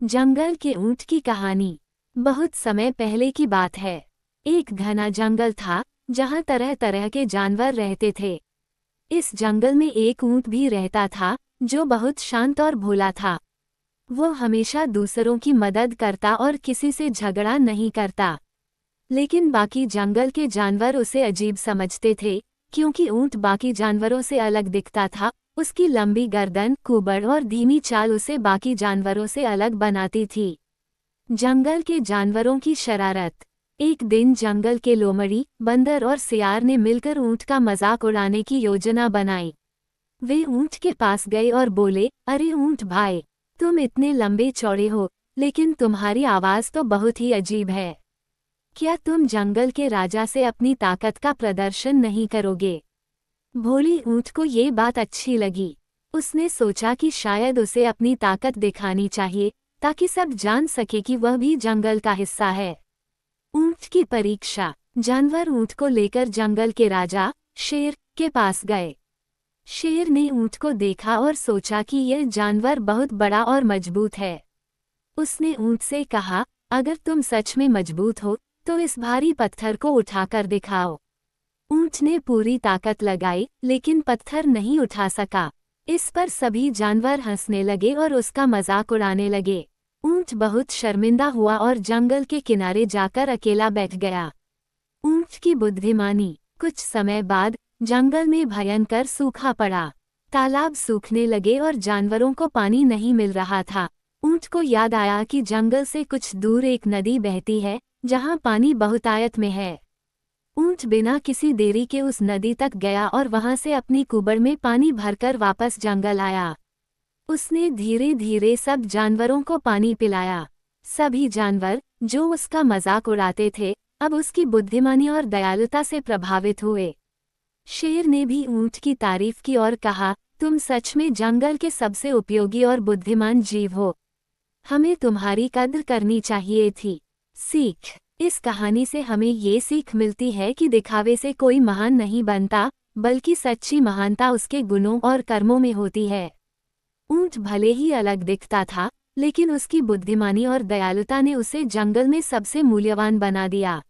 जंगल के ऊंट की कहानी। बहुत समय पहले की बात है। एक घना जंगल था जहां तरह तरह के जानवर रहते थे। इस जंगल में एक ऊंट भी रहता था जो बहुत शांत और भोला था। वो हमेशा दूसरों की मदद करता और किसी से झगड़ा नहीं करता। लेकिन बाकी जंगल के जानवर उसे अजीब समझते थे, क्योंकि ऊंट बाकी जानवरों से अलग दिखता था। उसकी लंबी गर्दन, कुबड़ और धीमी चाल उसे बाकी जानवरों से अलग बनाती थी। जंगल के जानवरों की शरारत। एक दिन जंगल के लोमड़ी, बंदर और सियार ने मिलकर ऊंट का मजाक उड़ाने की योजना बनाई। वे ऊंट के पास गए और बोले, अरे ऊंट भाई, तुम इतने लंबे चौड़े हो, लेकिन तुम्हारी आवाज तो बहुत ही अजीब है। क्या तुम जंगल के राजा से अपनी ताकत का प्रदर्शन नहीं करोगे? भोली ऊंट को ये बात अच्छी लगी। उसने सोचा कि शायद उसे अपनी ताकत दिखानी चाहिए, ताकि सब जान सके कि वह भी जंगल का हिस्सा है। ऊंट की परीक्षा। जानवर ऊंट को लेकर जंगल के राजा, शेर, के पास गए। शेर ने ऊंट को देखा और सोचा कि यह जानवर बहुत बड़ा और मजबूत है। उसने ऊंट से कहा, अगर तुम सच में मजबूत हो तो इस भारी पत्थर को उठाकर दिखाओ। ऊंट ने पूरी ताकत लगाई, लेकिन पत्थर नहीं उठा सका। इस पर सभी जानवर हंसने लगे और उसका मजाक उड़ाने लगे। ऊंट बहुत शर्मिंदा हुआ और जंगल के किनारे जाकर अकेला बैठ गया। ऊंट की बुद्धिमानी। कुछ समय बाद जंगल में भयंकर सूखा पड़ा। तालाब सूखने लगे और जानवरों को पानी नहीं मिल रहा था। ऊंट को याद आया कि जंगल से कुछ दूर एक नदी बहती है, जहां पानी बहुतायत में है। ऊंट बिना किसी देरी के उस नदी तक गया और वहां से अपनी कुबड़ में पानी भरकर वापस जंगल आया। उसने धीरे धीरे सब जानवरों को पानी पिलाया। सभी जानवर, जो उसका मजाक उड़ाते थे, अब उसकी बुद्धिमानी और दयालुता से प्रभावित हुए। शेर ने भी ऊंट की तारीफ की और कहा, तुम सच में जंगल के सबसे उपयोगी और बुद्धिमान जीव हो। हमें तुम्हारी कद्र करनी चाहिए थी। सीख। इस कहानी से हमें ये सीख मिलती है कि दिखावे से कोई महान नहीं बनता, बल्कि सच्ची महानता उसके गुणों और कर्मों में होती है। ऊंट भले ही अलग दिखता था, लेकिन उसकी बुद्धिमानी और दयालुता ने उसे जंगल में सबसे मूल्यवान बना दिया।